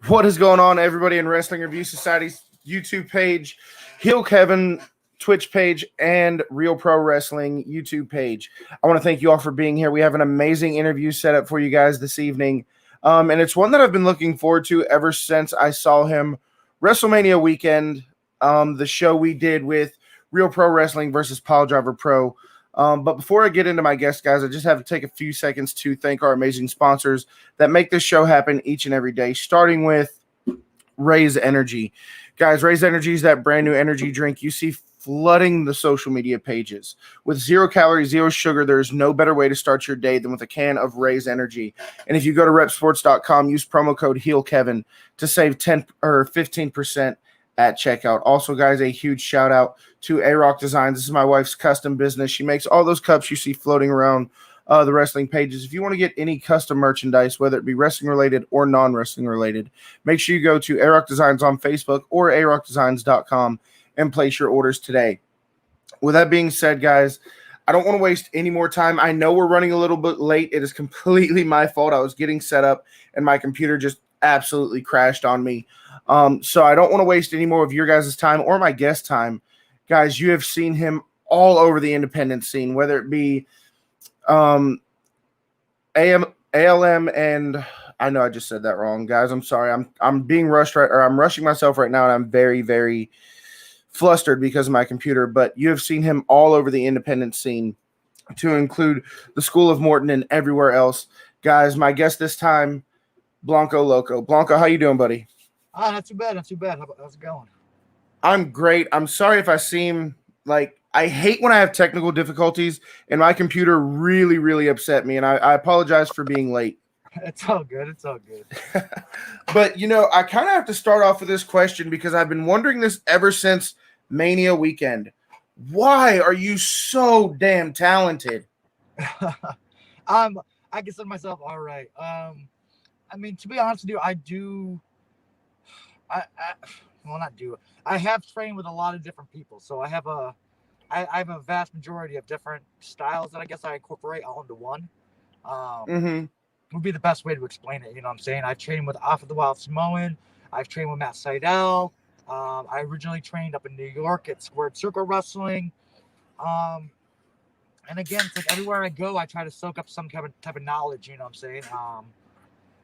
What is going on, everybody, in Wrestling Review Society's YouTube page, Heel Kevin Twitch page, and Real Pro Wrestling YouTube page? I want to thank you all for being here. We have an amazing interview set up for you guys this evening, and it's one that I've been looking forward to ever since I saw him WrestleMania weekend, the show we did with Real Pro Wrestling versus Pile Driver Pro. But before I get into my guest, guys, I just have to take a few seconds to thank our amazing sponsors that make this show happen each and every day, starting with Raise Energy. Guys, Raise Energy is that brand new energy drink you see flooding the social media pages. With 0 calories, 0 sugar, there's no better way to start your day than with a can of Raise Energy. And if you go to repsports.com, use promo code HeelKevin to save 10 or 15% at checkout. Also, guys, a huge shout out to A-Rock Designs. This is my wife's custom business. She makes all those cups you see floating around the wrestling pages. If you want to get any custom merchandise, whether it be wrestling related or non-wrestling related, make sure you go to A-Rock Designs on Facebook or arockdesigns.com and place your orders today. With that being said, guys, I don't want to waste any more time. I know we're running a little bit late. It is completely my fault. I was getting set up and my computer just absolutely crashed on me. So I don't want to waste any more of your guys' time or my guest time. Guys, you have seen him all over the independent scene, whether it be ALM, and I know I just said that wrong, guys. I'm sorry. I'm being rushed I'm rushing myself right now, and I'm very, very flustered because of my computer. But you have seen him all over the independent scene, to include the School of Morton and everywhere else. Guys, my guest this time, Blanco Loco. Blanco, how you doing, buddy? Not too bad. How's it going? I'm great. I'm sorry if I seem like I hate when I have technical difficulties, and my computer really, really upset me, and I apologize for being late. It's all good. But, I kind of have to start off with this question because I've been wondering this ever since Mania weekend. Why are you so damn talented? I consider myself all right. I mean, to be honest with you, I have trained with a lot of different people, so I have a vast majority of different styles that I guess I incorporate all into one. Would be the best way to explain it. You know what I'm saying? I've trained with Off of the Wild Samoan. I've trained with Matt Seidel. I originally trained up in New York at Squared Circle Wrestling. And again, it's like everywhere I go, I try to soak up some type of knowledge. You know what I'm saying?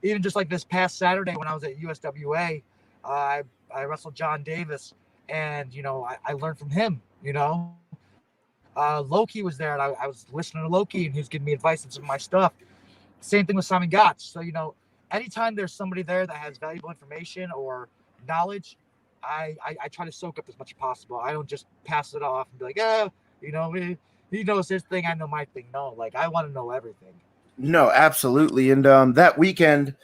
Even just like this past Saturday when I was at USWA, I wrestled John Davis, and I learned from him. Loki was there, and I was listening to Loki, and he was giving me advice on some of my stuff. Same thing with Simon Gotch. So anytime there's somebody there that has valuable information or knowledge, I try to soak up as much as possible. I don't just pass it off and be like, he knows his thing, I know my thing. No, like I want to know everything. No, absolutely. And that weekend,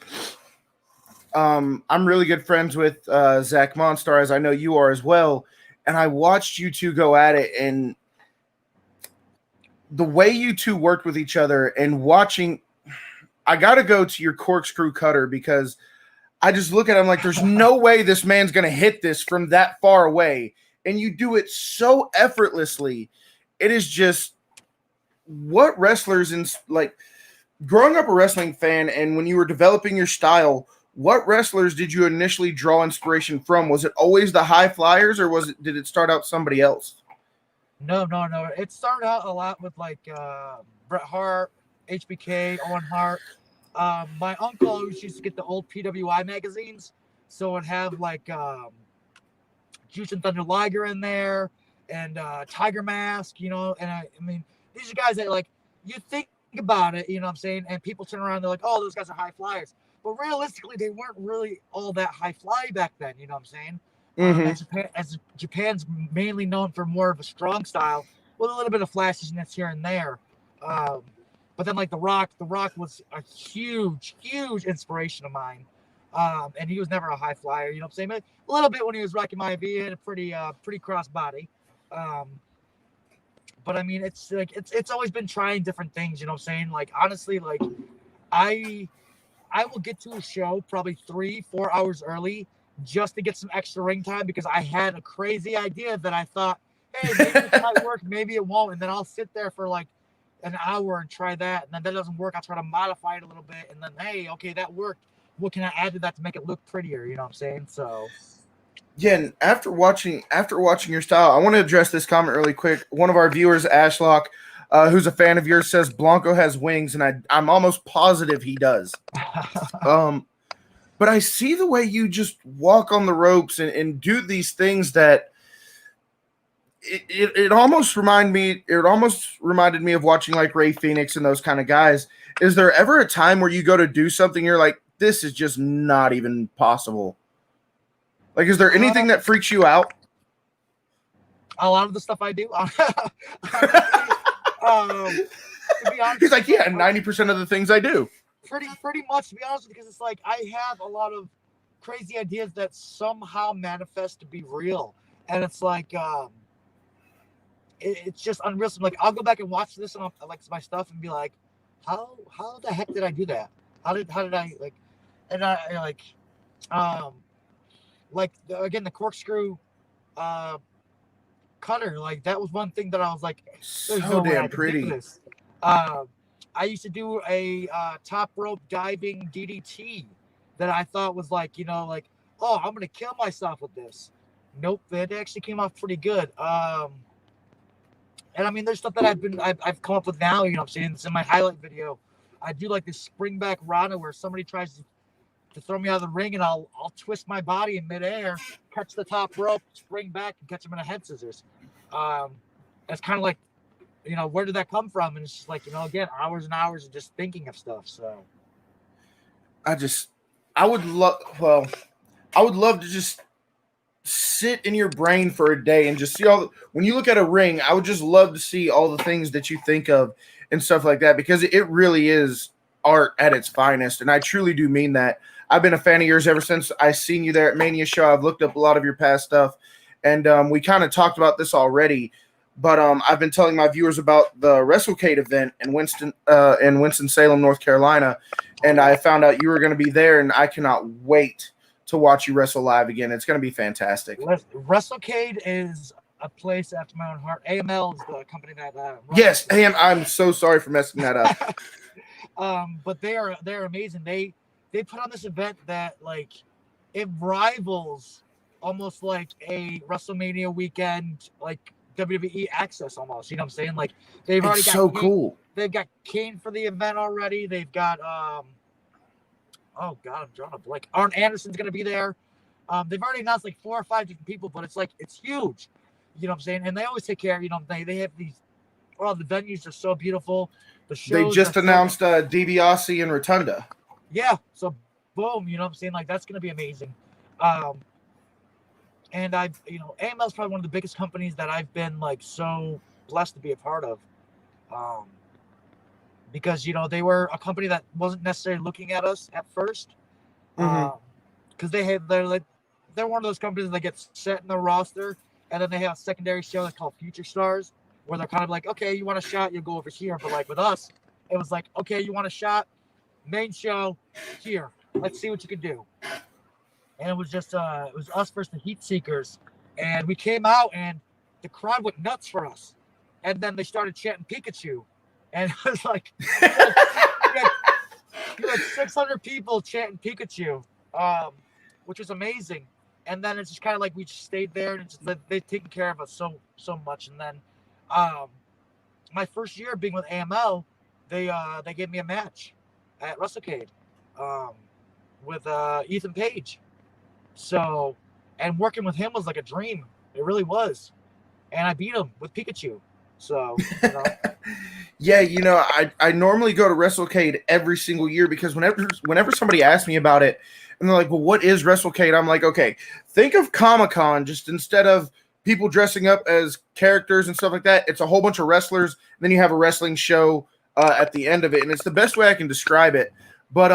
I'm really good friends with Zach Monstar, as I know you are as well. And I watched you two go at it, and the way you two worked with each other, and watching, I got to go to your corkscrew cutter because I just look at him like there's no way this man's going to hit this from that far away. And you do it so effortlessly. It is just what wrestlers growing up a wrestling fan, and when you were developing your style, what wrestlers did you initially draw inspiration from? Was it always the high flyers, or did it start out somebody else? No. It started out a lot with Bret Hart, HBK, Owen Hart. My uncle always used to get the old PWI magazines, so it'd have Juice and Thunder Liger in there, and Tiger Mask, and I mean, these are guys that you think about it, you know what I'm saying, and people turn around and they're like, oh, those guys are high flyers. But realistically, they weren't really all that high fly back then, you know what I'm saying? As Japan's mainly known for more of a strong style with a little bit of flashiness here and there. But then The Rock was a huge inspiration of mine. And he was never a high flyer, you know what I'm saying? A little bit when he was Rocky Maivia, and a pretty cross body. But I mean, it's always been trying different things, you know what I'm saying? Honestly, I will get to a show probably 3-4 hours early just to get some extra ring time because I had a crazy idea that I thought, hey, maybe it might work, maybe it won't. And then I'll sit there for an hour and try that. And then that doesn't work. I'll try to modify it a little bit. And then, hey, okay, that worked. what can I add to that to make it look prettier? You know what I'm saying? So Yeah, and after watching your style, I want to address this comment really quick. One of our viewers, Ashlock, who's a fan of yours, says Blanco has wings, and I'm almost positive he does. But I see the way you just walk on the ropes and do these things that it almost reminded me of watching like Ray Phoenix and those kind of guys. Is there ever a time where you go to do something you're like, this is just not even possible? Like, is there anything that freaks you out? A lot of the stuff I do. To be honest, he's like, yeah, 90% of the things I do. Pretty much, to be honest, because it's like I have a lot of crazy ideas that somehow manifest to be real, and it's like it's just unreal. So like I'll go back and watch this and like my stuff and be like, how the heck did I do that? How did I like? And I like again the corkscrew cutter, like that was one thing that I was like, so damn pretty. I used to do a top rope diving DDT that I thought was like, like, oh, I'm gonna kill myself with this. Nope, it actually came off pretty good. And I mean, there's stuff that I've come up with now. You know, what I'm saying it's in my highlight video. I do like this springback Rana where somebody tries to throw me out of the ring, and I'll twist my body in midair, catch the top rope, spring back, and catch him in a head scissors. That's kind of like, where did that come from? And it's just like, again, hours and hours of just thinking of stuff. So I would love to just sit in your brain for a day and just see when you look at a ring, I would just love to see all the things that you think of and stuff like that, because it really is art at its finest. And I truly do mean that. I've been a fan of yours ever since I seen you there at Mania Show. I've looked up a lot of your past stuff, and we kind of talked about this already. But I've been telling my viewers about the WrestleCade event in Winston-Salem, North Carolina, and I found out you were going to be there, and I cannot wait to watch you wrestle live again. It's going to be fantastic. WrestleCade is a place after my own heart. AML is the company that. Yes, I'm so sorry for messing that up. But they're amazing. They put on this event that like it rivals almost like a WrestleMania weekend, like WWE Access almost. You know what I'm saying? Like they've already got so cool. They've got Kane for the event already. They've got oh god, I'm drawing a blank. Arn Anderson's gonna be there. They've already announced like 4 or 5 different people, but it's like it's huge. You know what I'm saying? And they always take care. They have these. Well, the venues are so beautiful. The shows. They just announced DiBiase and Rotunda. Yeah. So boom. You know what I'm saying? Like that's gonna be amazing. And AML is probably one of the biggest companies that I've been like so blessed to be a part of. Because they were a company that wasn't necessarily looking at us at first, because they're one of those companies that gets set in the roster, and then they have a secondary show that's called Future Stars, where they're kind of like, okay, you want a shot, you'll go over here. But like with us, it was like, okay, you want a shot, main show here, let's see what you can do. And it was just it was us versus the Heat Seekers, and we came out and the crowd went nuts for us, and then they started chanting Pikachu. And it was like, you had 600 people chanting Pikachu, which was amazing. And then it's just kind of like we just stayed there, and they've taken care of us so much. And then my first year being with AML, they gave me a match at WrestleCade with Ethan Page. So, and working with him was like a dream. It really was. And I beat him with Pikachu. So, yeah, I normally go to WrestleCade every single year, because whenever somebody asks me about it and they're like, well, what is WrestleCade? I'm like, okay, think of Comic-Con, just instead of people dressing up as characters and stuff like that, it's a whole bunch of wrestlers, and then you have a wrestling show at the end of it, and it's the best way I can describe it. But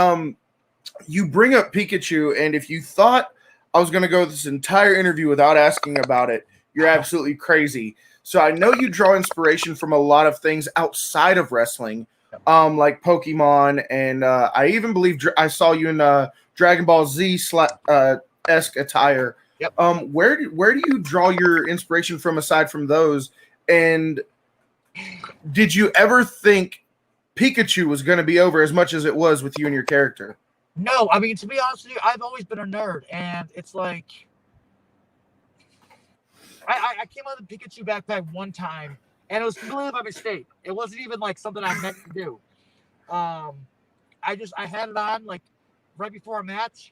you bring up Pikachu, and if you thought I was going to go this entire interview without asking about it, you're absolutely crazy. So I know you draw inspiration from a lot of things outside of wrestling, like Pokemon, and I even believe I saw you in Dragon Ball Z esque attire. Yep. Where do you draw your inspiration from aside from those? And did you ever think Pikachu was going to be over as much as it was with you and your character? No, I mean, to be honest with you, I've always been a nerd, and it's like I came out of the Pikachu backpack one time, and it was completely by mistake. It wasn't even like something I meant to do. Um, I had it on like right before a match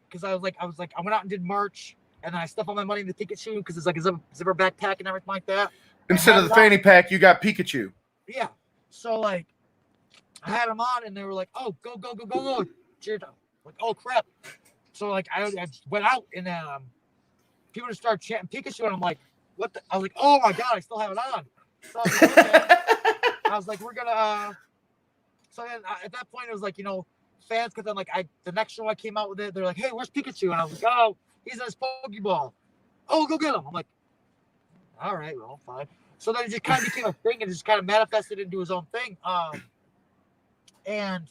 because I went out and did merch, and then I stuffed all my money in the Pikachu because it's like a zipper backpack and everything like that. And Instead had of the it on. fanny pack, you got Pikachu. Yeah. So like I had them on, and they were like, "Oh, go go go go go!" Cheered. Like, oh crap! So like I just went out, and people just started chanting Pikachu, and I'm like, "What?" I was like, "Oh my god, I still have it on." So I was like, okay. I was like, "We're gonna." So then at that point, it was like, fans, because then like the next show I came out with it, they're like, "Hey, where's Pikachu?" And I was like, "Oh, he's in his Pokeball. Oh, go get him." I'm like, "All right, well, fine." So then it just kind of became a thing, and just kind of manifested into his own thing. And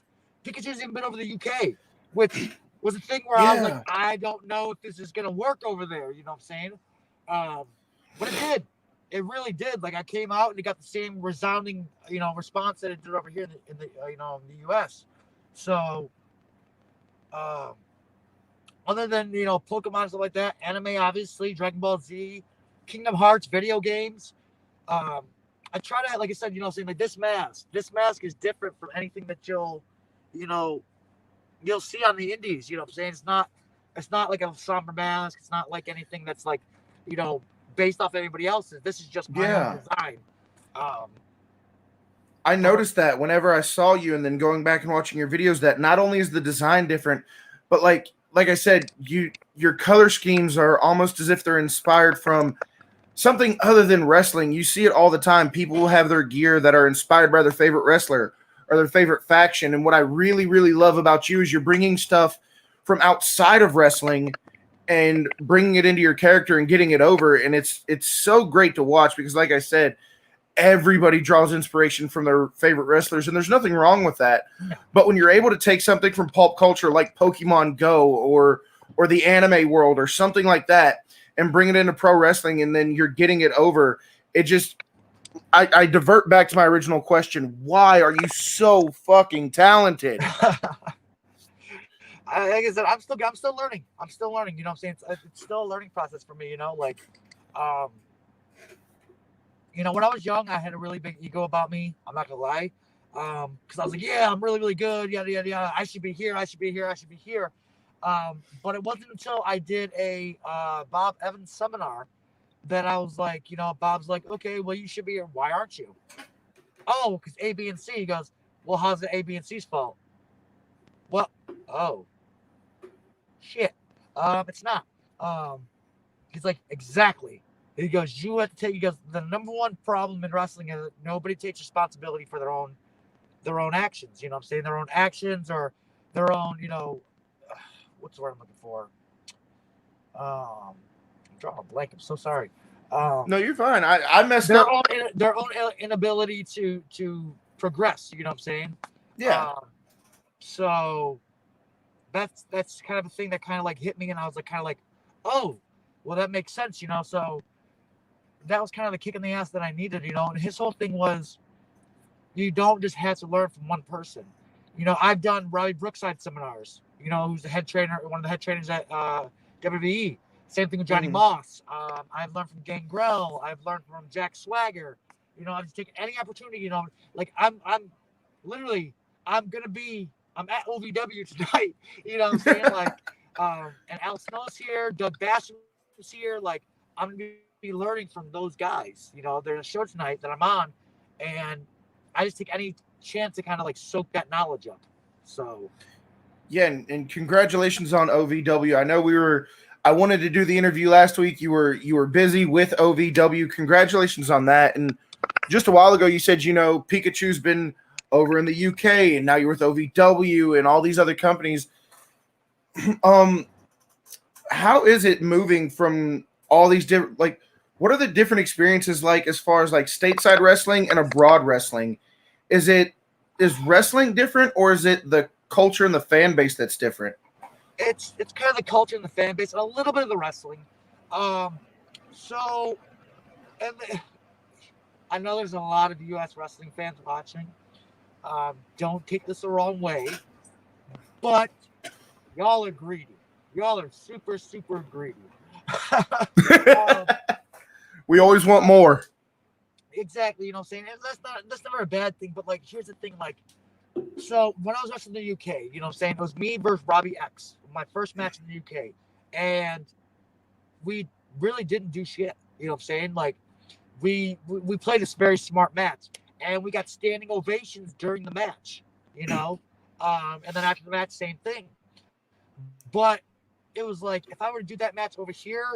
Pikachu's even been over the UK, which was a thing where I was like, Yeah. I don't know if this is gonna work over there. You know what I'm saying? But it did. It really did. Like I came out and it got the same resounding, response that it did over here in the US. So, um, other than Pokemon and stuff like that, anime obviously, Dragon Ball Z, Kingdom Hearts, video games. Um, I try to, like I said, saying like this mask. This mask is different from anything that you know, you'll see on the indies. You know what I'm saying? It's not like a somber mask. It's not like anything that's like, you know, based off anybody else's. This is just my own Yeah. design. Um, I but noticed that whenever I saw you and then going back and watching your videos that not only is the design different, but like I said, your color schemes are almost as if they're inspired from something other than wrestling. You see it all the time. People will have their gear that are inspired by their favorite wrestler or their favorite faction. And what I really, really love about you is you're bringing stuff from outside of wrestling and bringing it into your character and getting it over. And it's so great to watch because, like I said, everybody draws inspiration from their favorite wrestlers, and there's nothing wrong with that. But when you're able to take something from pulp culture like Pokemon Go or the anime world or something like that and bring it into pro wrestling and then you're getting it over, it just I divert back to my original question. Why are you so fucking talented? like I said, I'm still learning. I'm still learning. You know what I'm saying? It's still a learning process for me. Um, when I was young, I had a really big ego about me. I'm not gonna lie, because I was like, yeah, I'm really, really good. Yada yada yada. I should be here. I should be here. I should be here. But it wasn't until I did a Bob Evans seminar that I was like, Bob's like, okay, well, you should be here. Why aren't you? Oh, because A, B, and C. He goes, well, how's it A, B, and C's fault? Well, oh, shit. It's not. Um, he's like, exactly. He goes, you have to take. He goes, the number one problem in wrestling is that nobody takes responsibility for their own actions. You know what I'm saying? Their own actions or their own, what's the word I'm looking for? I'm drawing a blank. I'm so sorry. Um, No, you're fine. I messed their up. own their own inability to progress. You know what I'm saying? Yeah. Um, so that's kind of a thing that kind of like hit me, and I was like kind of like, oh, well that makes sense. So that was kind of the kick in the ass that I needed. And his whole thing was you don't just have to learn from one person. I've done Riley Brookside seminars. Who's the head trainer, one of the head trainers at WWE. Same thing with Johnny Mhm. Moss. I've learned from Gangrel. I've learned from Jack Swagger. I've just taken any opportunity. Like I'm literally I'm at OVW tonight. You know what I'm saying? Like, and Al Snow's here, Doug Basham's here. Like, I'm gonna be learning from those guys. There's a show tonight that I'm on, and I just take any chance to kind of like soak that knowledge up. So Yeah, and congratulations on OVW. I know I wanted to do the interview last week. You were busy with OVW. Congratulations on that. And just a while ago you said, Pikachu's been over in the UK and now you're with OVW and all these other companies. Um how is it moving from all these different, like, what are the different experiences like as far as like stateside wrestling and abroad wrestling? Is it is wrestling different or is it the culture and the fan base that's different? it's kind of the culture and the fan base, and a little bit of the wrestling. Um, so and I know there's a lot of U.S. wrestling fans watching. Don't take this the wrong way, but Y'all are greedy. Y'all are super, super greedy. We always want more. Exactly, you know what I'm saying? And that's never a bad thing, but like here's the thing, like so when I was wrestling in the UK, you know what I'm saying? It was me versus Robbie X, my first match in the UK. And we really didn't do shit. You know what I'm saying? Like we played this very smart match and we got standing ovations during the match, you know? And then after the match, same thing. But it was like if I were to do that match over here,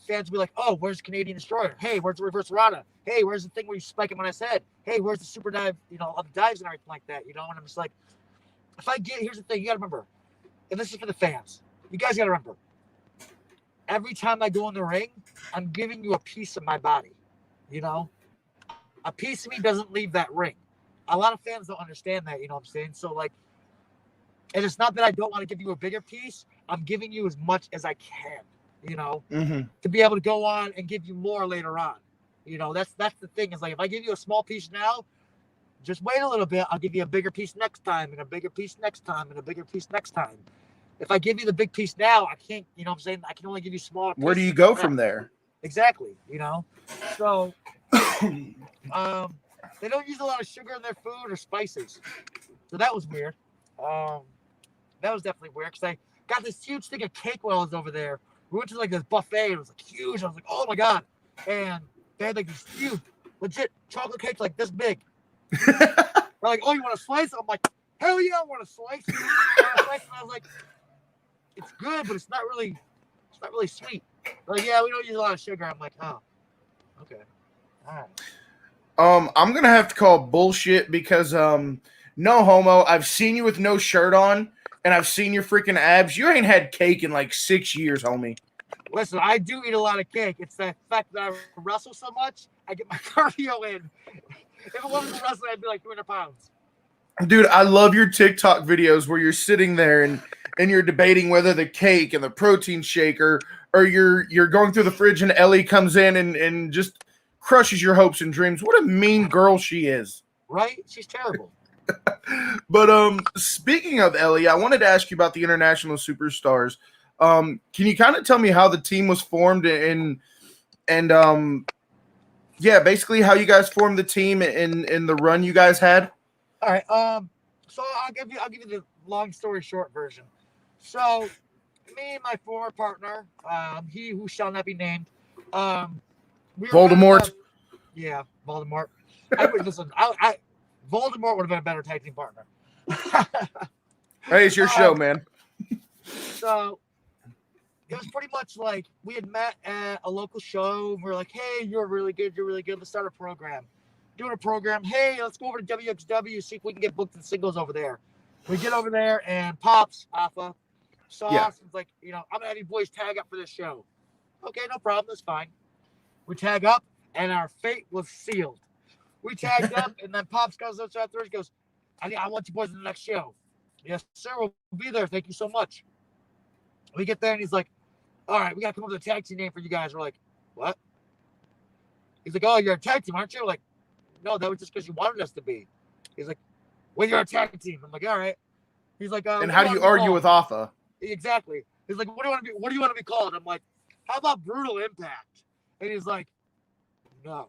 fans would be like, "Oh, where's the Canadian Destroyer? Hey, where's the Reverse Rana? Hey, where's the thing where you spike him on his head? Hey, where's the super dive? You know, all the dives and everything like that. You know?" And I'm just like, here's the thing, you gotta remember, and this is for the fans. You guys gotta remember, every time I go in the ring, I'm giving you a piece of my body. You know, a piece of me doesn't leave that ring. A lot of fans don't understand that. You know what I'm saying? So like, and it's not that I don't want to give you a bigger piece. I'm giving you as much as I can. You know, to be able to go on and give you more later on. You know, that's the thing. Is like if I give you a small piece now, just wait a little bit. I'll give you a bigger piece next time, and a bigger piece next time, and a bigger piece next time. If I give you the big piece now, I can't. You know what I'm saying? I can only give you smaller pieces. Where do you go from there? Exactly. You know, so they don't use a lot of sugar in their food or spices, so that was weird. That was definitely weird because I got this huge thing of cake while I was over there. We went to like this buffet. It was like huge. I was like, oh my God. And they had like these huge, legit chocolate cakes like this big. They're like, oh, you want a slice? I'm like, hell yeah, I want a slice. And I was like, it's good, but it's not really sweet. They're like, yeah, we don't use a lot of sugar. I'm like, oh, okay. All right. I'm gonna have to call bullshit because no homo. I've seen you with no shirt on. And I've seen your freaking abs. You ain't had cake in like 6 years, homie. Listen, I do eat a lot of cake. It's the fact that I wrestle so much, I get my cardio in. If it wasn't for wrestling, I'd be like 200 pounds. Dude, I love your TikTok videos where you're sitting there and you're debating whether the cake and the protein shake or you're going through the fridge and Ellie comes in and just crushes your hopes and dreams. What a mean girl she is. Right? She's terrible. But speaking of Ellie, I wanted to ask you about the International Superstars. Can you kind of tell me how the team was formed and yeah, basically how you guys formed the team in the run you guys had? All right. So I'll give you the long story short version. So me and my former partner, he who shall not be named, we were Voldemort. Yeah, Voldemort. I would listen. I Voldemort would have been a better tag team partner. Hey, it's your show, man. So it was pretty much like we had met at a local show. And we were like, hey, you're really good. Let's start a program. Doing a program. Hey, let's go over to WXW, see if we can get booked in singles over there. We get over there and Pops, Alpha, saw us. It's like, you know, I'm going to have you boys tag up for this show. Okay, no problem. That's fine. We tag up and our fate was sealed. We tagged up, and then Pops goes up afterwards. He goes, I want you boys in the next show. Yes, sir. We'll be there. Thank you so much. We get there, and he's like, all right, we got to come up with a tag team name for you guys. We're like, what? He's like, oh, you're a tag team, aren't you? We're like, no, that was just because you wanted us to be. He's like, well, you're a tag team. I'm like, all right. He's like, and how do you argue with Alpha? Exactly. He's like, what do you want to be called? I'm like, how about Brutal Impact? And he's like, no.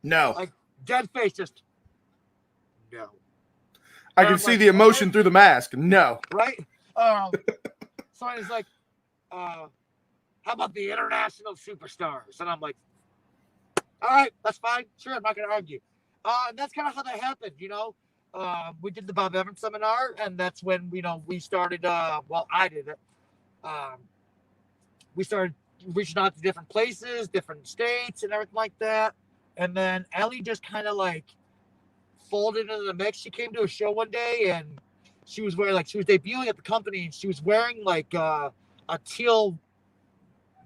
Like, dead face, just no. I can see the emotion through the mask. No. Right? So he's like, how about the International Superstars? And I'm like, all right, that's fine. Sure, I'm not going to argue. And that's kind of how that happened, you know. We did the Bob Evans seminar, and that's when, you know, we started, I did it. We started reaching out to different places, different states, and everything like that. And then Ellie just kind of like folded into the mix. She came to a show one day and she was debuting at the company and she was wearing like a teal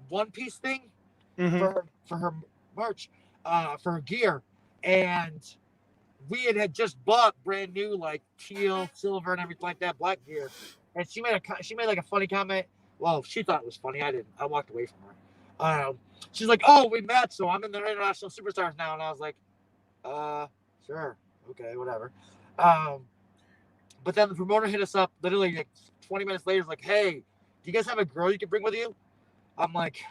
one-piece thing for her merch, for her gear. And we had just bought brand new like teal, silver, and everything like that, black gear. And she made like a funny comment. Well, she thought it was funny. I didn't. I walked away from her. She's like, oh, we met, so I'm in the International Superstars now. And I was like, sure. Okay, whatever. But then the promoter hit us up literally like 20 minutes later, he's like, hey, do you guys have a girl you can bring with you? I'm like,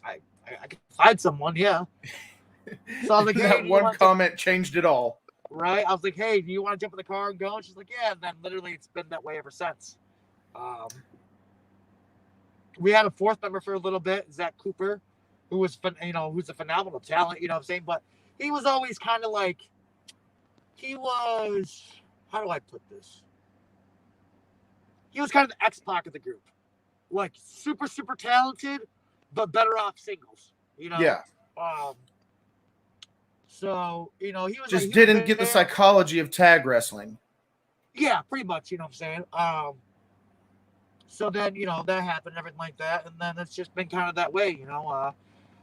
I can find someone, yeah. So I was like, hey, That one comment changed it all. Right? I was like, hey, do you want to jump in the car and go? And she's like, yeah. And then literally it's been that way ever since. We had a fourth member for a little bit, Zach Cooper, who was, who's a phenomenal talent, you know what I'm saying? But he was always kind of like, how do I put this? He was kind of the X-Pac of the group. Like, super, super talented, but better off singles, you know? Yeah. So, he was just like, didn't get the psychology of tag wrestling. Yeah, pretty much, you know what I'm saying? So then, that happened and everything like that. And then it's just been kind of that way,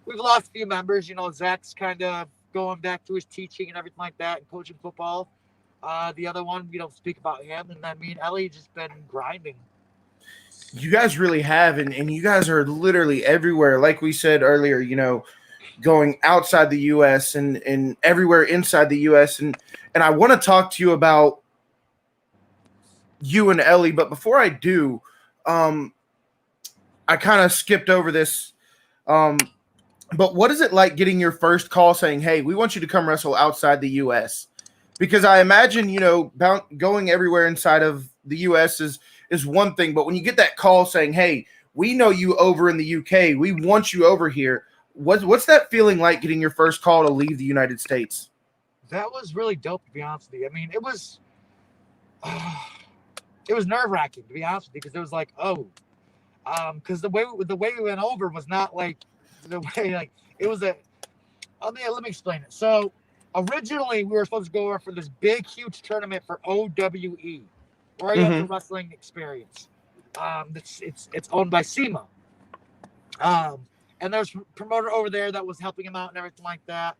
We've lost a few members, Zach's kind of going back to his teaching and everything like that and coaching football. The other one, we don't speak about him. And then me and Ellie just been grinding. You guys really have, and you guys are literally everywhere. Like we said earlier, going outside the U.S. and everywhere inside the U.S. And I want to talk to you about you and Ellie. But before I do, I kind of skipped over this. But what is it like getting your first call saying, hey, we want you to come wrestle outside the U.S.? Because I imagine, going everywhere inside of the U.S. is one thing. But when you get that call saying, hey, we know you over in the U.K., we want you over here. What's that feeling like getting your first call to leave the United States? That was really dope, to be honest with you. I mean, it was nerve-wracking, to be honest with you, because it was like, because the way we went over was not like the way, like, it was let me explain it. So originally we were supposed to go over for this big, huge tournament for OWE, Oriental Wrestling Experience. It's owned by SEMA. And there's a promoter over there that was helping him out and everything like that.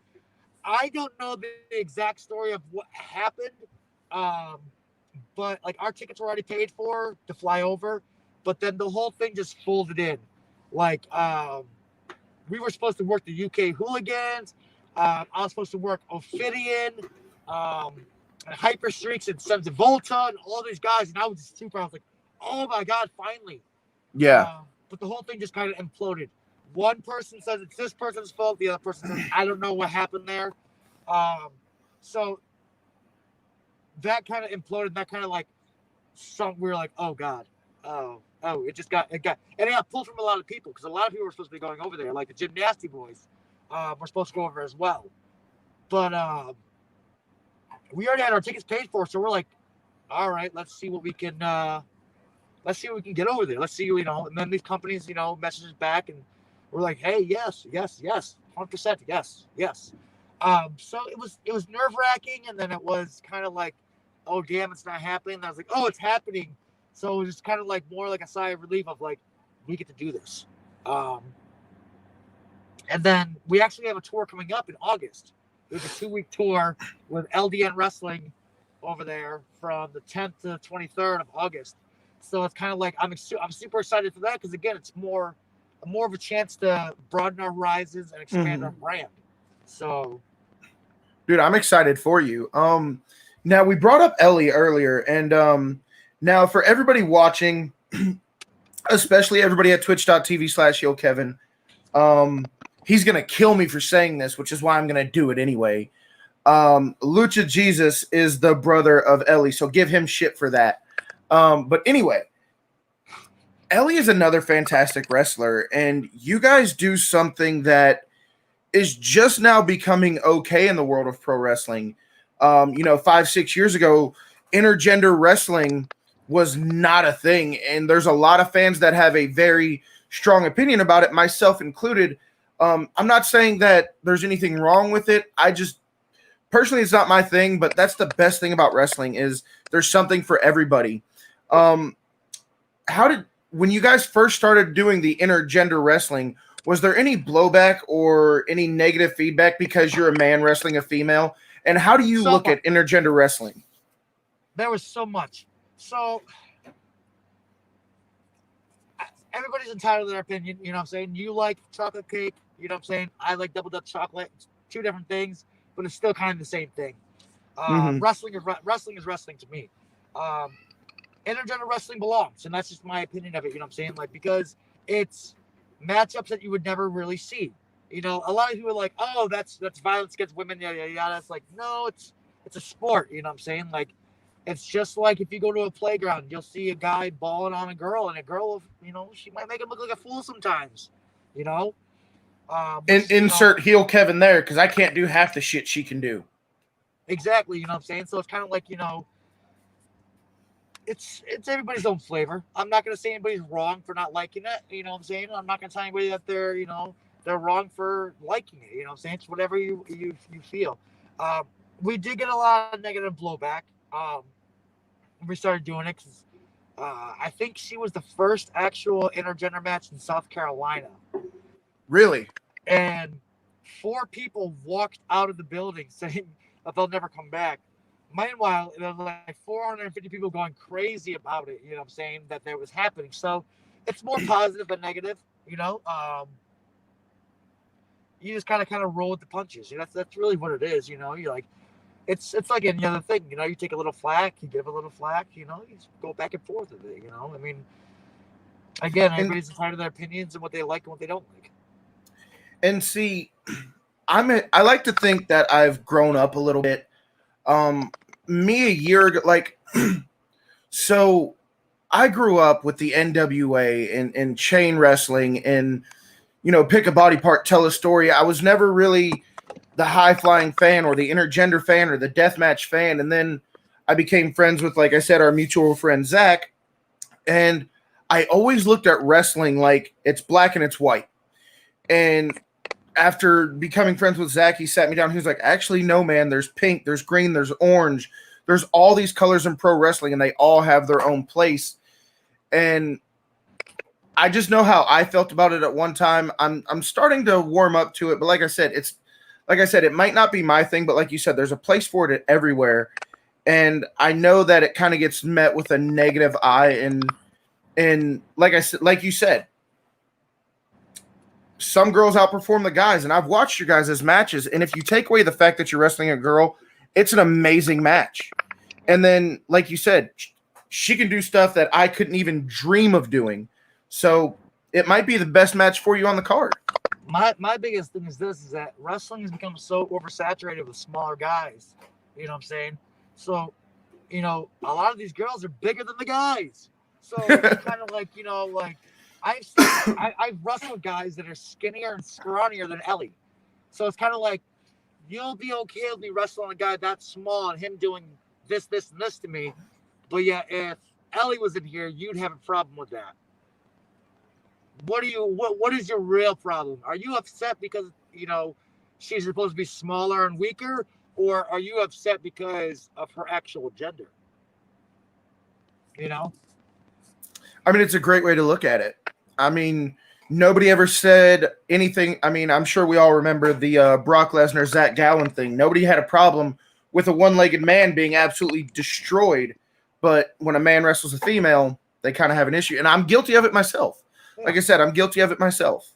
I don't know the exact story of what happened, but like our tickets were already paid for to fly over, but then the whole thing just folded in. Like, we were supposed to work the UK Hooligans. I was supposed to work Ophidian, and Hyper Streaks and Sons of Volta and all these guys. And I was just super, I was like, oh my God, finally. Yeah. But the whole thing just kind of imploded. One person says it's this person's fault. The other person says, I don't know what happened there. So that kind of imploded. That kind of like, we were like, oh God. Oh, it got, and it got pulled from a lot of people because a lot of people were supposed to be going over there. Like the Gymnasty boys were supposed to go over as well. But we already had our tickets paid for. So we're like, all right, let's see what we can get over there. Let's see, and then these companies, message us back and we're like, hey, yes, 100%, yes. So it was nerve-wracking, and then it was kind of like, oh damn, it's not happening. And I was like, oh, it's happening. So it was just kind of like more like a sigh of relief of like, we get to do this. And then we actually have a tour coming up in August. There's a 2-week tour with LDN Wrestling over there from the 10th to the 23rd of August. So it's kind of like I'm super excited for that because again, it's more of a chance to broaden our horizons and expand our brand. So, dude, I'm excited for you. Now we brought up Ellie earlier, and now for everybody watching, especially everybody at twitch.tv/HeelKevin, he's gonna kill me for saying this, which is why I'm gonna do it anyway. Lucha Jesus is the brother of Ellie, so give him shit for that. But anyway, Ellie is another fantastic wrestler, and you guys do something that is just now becoming okay in the world of pro wrestling. 5-6 years ago, intergender wrestling was not a thing, and there's a lot of fans that have a very strong opinion about it, myself included. I'm not saying that there's anything wrong with it. I just personally, it's not my thing, but that's the best thing about wrestling is there's something for everybody. When you guys first started doing the intergender wrestling, was there any blowback or any negative feedback because you're a man wrestling a female? And how do you look at intergender wrestling? There was so much. So everybody's entitled to their opinion. You know what I'm saying? You like chocolate cake. You know what I'm saying? I like double Dutch chocolate. It's two different things, but it's still kind of the same thing. Wrestling is wrestling to me. intergender wrestling belongs, and that's just my opinion of it. You know what I'm saying? Like, because it's matchups that you would never really see. You know, a lot of people are like, "Oh, that's violence against women." Yeah, yeah, yeah. That's like, no, it's a sport. You know what I'm saying? Like, it's just like if you go to a playground, you'll see a guy balling on a girl, and a girl, you know, she might make him look like a fool sometimes. You know, Insert heel Kevin there, because I can't do half the shit she can do. Exactly. You know what I'm saying? So it's kind of like, you know, it's everybody's own flavor. I'm not gonna say anybody's wrong for not liking it. You know what I'm saying? I'm not gonna tell anybody that they're, you know, they're wrong for liking it. You know what I'm saying? It's whatever you feel. Um, we did get a lot of negative blowback when we started doing it because I think she was the first actual intergender match in South Carolina. Really? And 4 people walked out of the building saying that they'll never come back. Meanwhile, there was like 450 people going crazy about it. You know what I'm saying? That was happening. So it's more positive than negative. You know, you just kind of roll with the punches. You know, that's really what it is. You know, you're like, it's like any other thing. You know, you take a little flack, you give a little flack. You know, you just go back and forth with it. You know, I mean, again, everybody's entitled to their opinions and what they like and what they don't like. And see, I like to think that I've grown up a little bit. Me a year ago, like, so I grew up with the NWA and chain wrestling and, you know, pick a body part, tell a story. I was never really the high flying fan or the intergender fan or the deathmatch fan. And then I became friends with, like I said, our mutual friend, Zach. And I always looked at wrestling like it's black and it's white. And after becoming friends with Zach, he sat me down. He was like, actually, no, man, there's pink, there's green, there's orange. There's all these colors in pro wrestling, and they all have their own place. And I just know how I felt about it at one time. I'm starting to warm up to it, but like I said, it might not be my thing, but like you said, there's a place for it everywhere. And I know that it kind of gets met with a negative eye, and like you said, some girls outperform the guys, and I've watched your guys' matches, and if you take away the fact that you're wrestling a girl, it's an amazing match. And then, like you said, she can do stuff that I couldn't even dream of doing. So it might be the best match for you on the card. My biggest thing is this, is that wrestling has become so oversaturated with smaller guys. You know what I'm saying? So, you know, a lot of these girls are bigger than the guys. So it's kind of like, you know, like, I've wrestled guys that are skinnier and scrawnier than Ellie. So it's kind of like, you'll be okay with me wrestling a guy that small and him doing this, and this to me. But yeah, if Ellie was in here, you'd have a problem with that. What is your real problem? Are you upset because, you know, she's supposed to be smaller and weaker, or are you upset because of her actual gender? You know? I mean, it's a great way to look at it. I mean, nobody ever said anything. I mean, I'm sure we all remember the Brock Lesnar, Zach Gallen thing. Nobody had a problem with a one-legged man being absolutely destroyed. But when a man wrestles a female, they kind of have an issue. And I'm guilty of it myself. Yeah. Like I said, I'm guilty of it myself.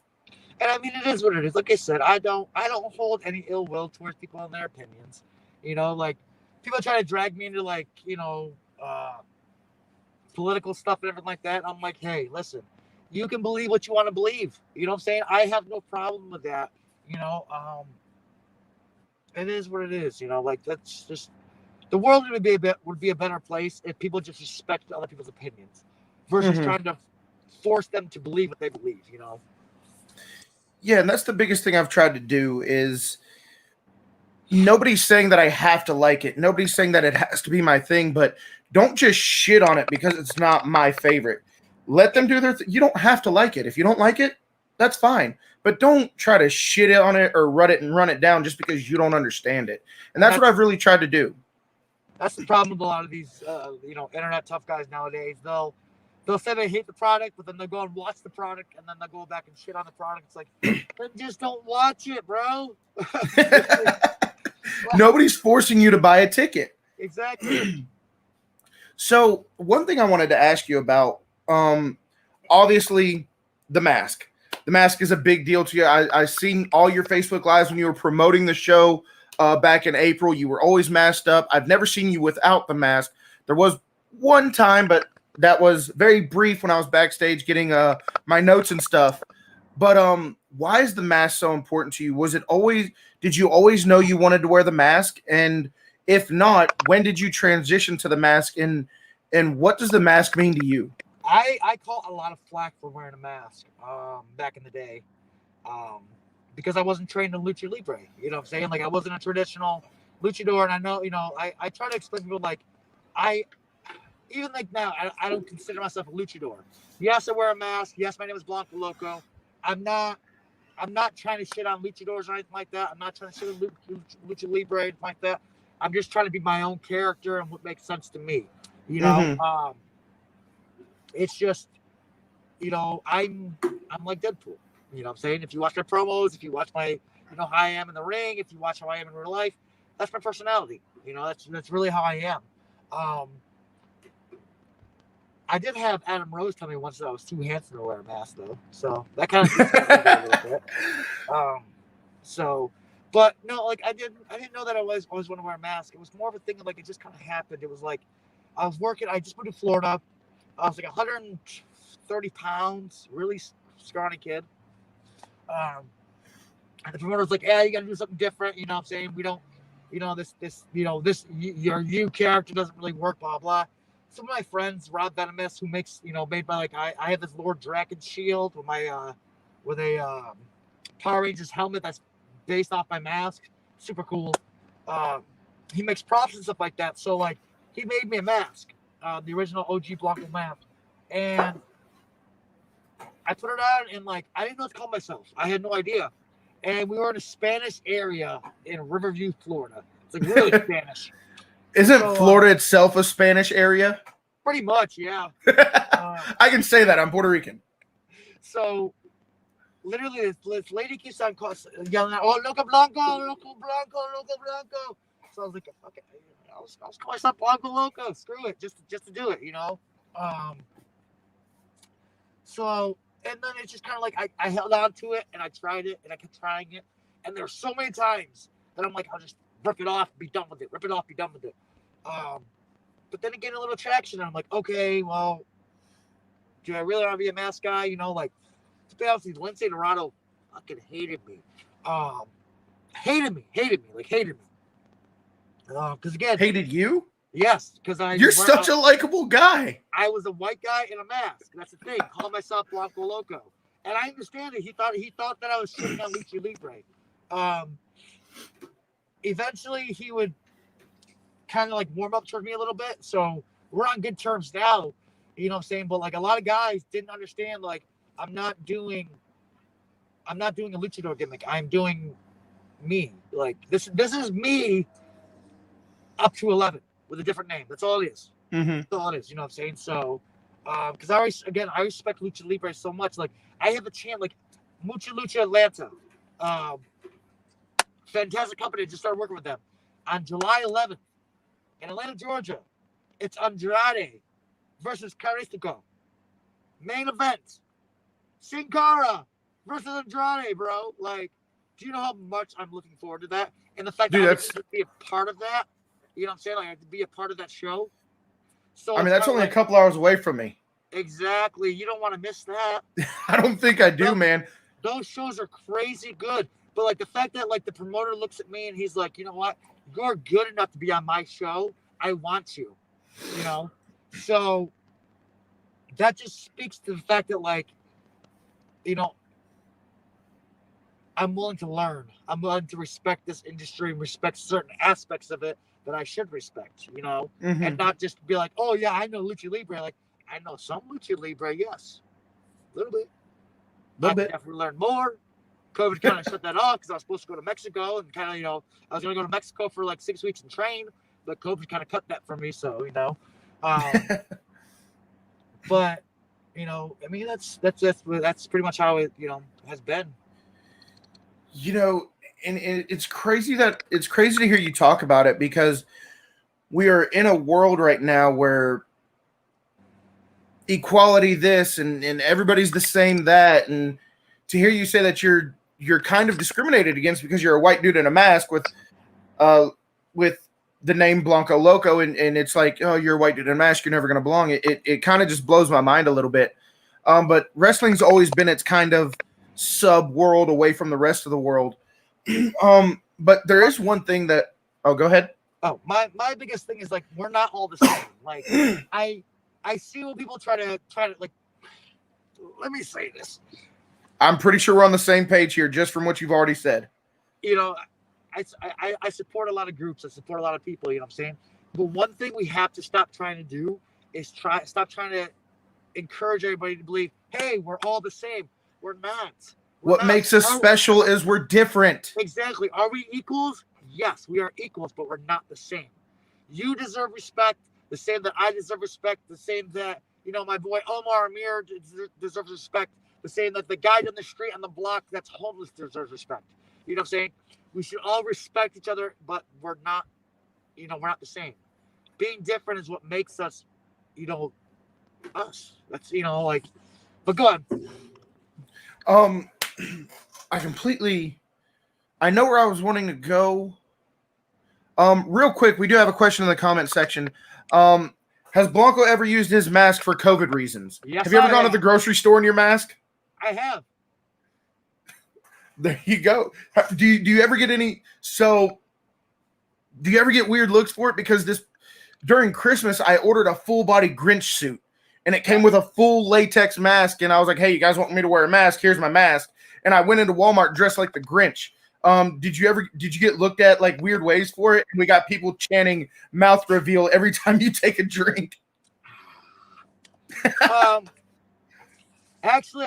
And I mean, it is what it is. Like I said, I don't hold any ill will towards people and their opinions. You know, like, people try to drag me into, like, you know, political stuff and everything like that. I'm like, hey, listen, you can believe what you want to believe. You know what I'm saying? I have no problem with that. You know, it is what it is. You know, like, that's just, the world would be a better place if people just respect other people's opinions versus trying to force them to believe what they believe. You know. Yeah, and that's the biggest thing I've tried to do is nobody's saying that I have to like it. Nobody's saying that it has to be my thing, but don't just shit on it because it's not my favorite. Let them do their thing. You don't have to like it. If you don't like it, that's fine. But don't try to shit on it or run it down just because you don't understand it. And that's what I've really tried to do. That's the problem with a lot of these, you know, internet tough guys nowadays. They'll say they hate the product, but then they'll go and watch the product, and then they'll go back and shit on the product. It's like, then just don't watch it, bro. Nobody's forcing you to buy a ticket. Exactly. So one thing I wanted to ask you about, obviously, the mask. The mask is a big deal to you. I seen all your Facebook Lives when you were promoting the show back in April. You were always masked up. I've never seen you without the mask. There was one time, but that was very brief when I was backstage getting my notes and stuff. But why is the mask so important to you? Did you always know you wanted to wear the mask? And if not, when did you transition to the mask? And what does the mask mean to you? I caught a lot of flack for wearing a mask back in the day. Because I wasn't trained in lucha libre. You know what I'm saying? Like, I wasn't a traditional luchador, and I know, I try to explain to people, like, even like now, I don't consider myself a luchador. Yes, I wear a mask. Yes, my name is Blanco Loco. I'm not trying to shit on luchadors or anything like that. I'm not trying to shit on lucha libre or anything like that. I'm just trying to be my own character and what makes sense to me. You know, it's just, I'm like Deadpool. You know what I'm saying? If you watch my promos, if you watch my, how I am in the ring, if you watch how I am in real life, that's my personality. That's really how I am. I did have Adam Rose tell me once that I was too handsome to wear a mask, though. So that kind of a little bit. But no, like I didn't know that I always want to wear a mask. It was more of a thing of like it just kind of happened. It was like I was working. I just moved to Florida. I was like 130 pounds, really scrawny kid. And the promoter was like, "Yeah, you got to do something different." You know what I'm saying? We don't, your character doesn't really work. Blah blah. Some of my friends, Rob Venomous, who makes, made by like I have this Lord Draken shield with my with a Power Rangers helmet that's based off my mask. Super cool. He makes props and stuff like that. So like he made me a mask, the original OG Blanco mask, and I put it on and like I didn't know what to call myself. I had no idea. And we were in a Spanish area in Riverview, Florida. It's like really Spanish. Isn't Florida itself a Spanish area? Pretty much, yeah. I can say that. I'm Puerto Rican. So, literally, this lady keeps on yelling out, "Oh, Loco Blanco, Loco Blanco, Loco Blanco." So I was like, "Okay, I'll call myself Blanco Loco. Screw it, just to do it, So, and then it's just kind of like I held on to it and I tried it and I kept trying it, and there were so many times that I'm like, I'll just rip it off, be done with it. Rip it off, be done with it. But then it gained a little traction, and I'm like, okay, well, do I really want to be a mask guy? Like, to be honest with you, Lindsay Dorado fucking hated me. Hated me. Because again, hated you? Yes, because you're such a likable guy. I was a white guy in a mask. That's the thing. Call myself Blanco Loco, and I understand it. He thought that I was shitting on Lucha Libre. Eventually, he would kind of like warm up toward me a little bit. So we're on good terms now, you know what I'm saying? But like a lot of guys didn't understand, like, I'm not doing a luchador gimmick. I'm doing me. Like this is me up to 11 with a different name. That's all it is. That's all it is. You know what I'm saying? So, because I respect Lucha Libre so much. Like I have a chant, like Mucha Lucha Atlanta. Fantastic company. Just started working with them on July 11th in Atlanta, Georgia. It's Andrade versus Caristico. Main event. Sin Cara versus Andrade, bro. Like, do you know how much I'm looking forward to that? And the fact that I get to be a part of that. You know what I'm saying? Like, I have to be a part of that show. So I mean, that's only a couple hours away from me. Exactly. You don't want to miss that. I don't think I do, man. Those shows are crazy good. But, like, the fact that, like, the promoter looks at me and he's like, you know what? You're good enough to be on my show. I want you. You know? So, that just speaks to the fact that, like, you know, I'm willing to learn. I'm willing to respect this industry and respect certain aspects of it that I should respect, you know? And not just be like, oh, yeah, I know Lucha Libre. Like, I know some Lucha Libre, yes. A little bit. I definitely learn more. COVID kind of shut that off because I was supposed to go to Mexico and kind of, you know, I was going to go to Mexico for like 6 weeks and train, but COVID kind of cut that for me. So, you know, but, you know, I mean, that's pretty much how it, you know, has been. You know, and it's crazy to hear you talk about it because we are in a world right now where equality this and everybody's the same that, and to hear you say that you're kind of discriminated against because you're a white dude in a mask with the name Blanco Loco, and it's like, oh, you're a white dude in a mask, you're never gonna belong. It kind of just blows my mind a little bit. But wrestling's always been its kind of sub world away from the rest of the world. But there is one thing that go ahead. Oh, my biggest thing is like we're not all the same. Like I see when people try to like, let me say this. I'm pretty sure we're on the same page here, just from what you've already said. You know, I support a lot of groups. I support a lot of people. You know what I'm saying? But one thing we have to stop trying to do is stop trying to encourage everybody to believe, hey, we're all the same. We're not. What makes us special is we're different. Exactly. Are we equals? Yes, we are equals, but we're not the same. You deserve respect the same that I deserve respect, the same that, my boy Omar Amir deserves respect, the same that the guy down the street on the block that's homeless deserves respect. You know what I'm saying? We should all respect each other, but we're not, we're not the same. Being different is what makes us, us. That's, but go on. I know where I was wanting to go. Real quick, we do have a question in the comment section. Has Blanco ever used his mask for COVID reasons? Yes, have you ever gone to the grocery store in your mask? I have. There you go. Do you ever get any? So, do you ever get weird looks for it? Because during Christmas, I ordered a full body Grinch suit, and it came with a full latex mask. And I was like, "Hey, you guys want me to wear a mask? Here's my mask." And I went into Walmart dressed like the Grinch. Did you get looked at like weird ways for it? And we got people chanting "mouth reveal" every time you take a drink. Actually,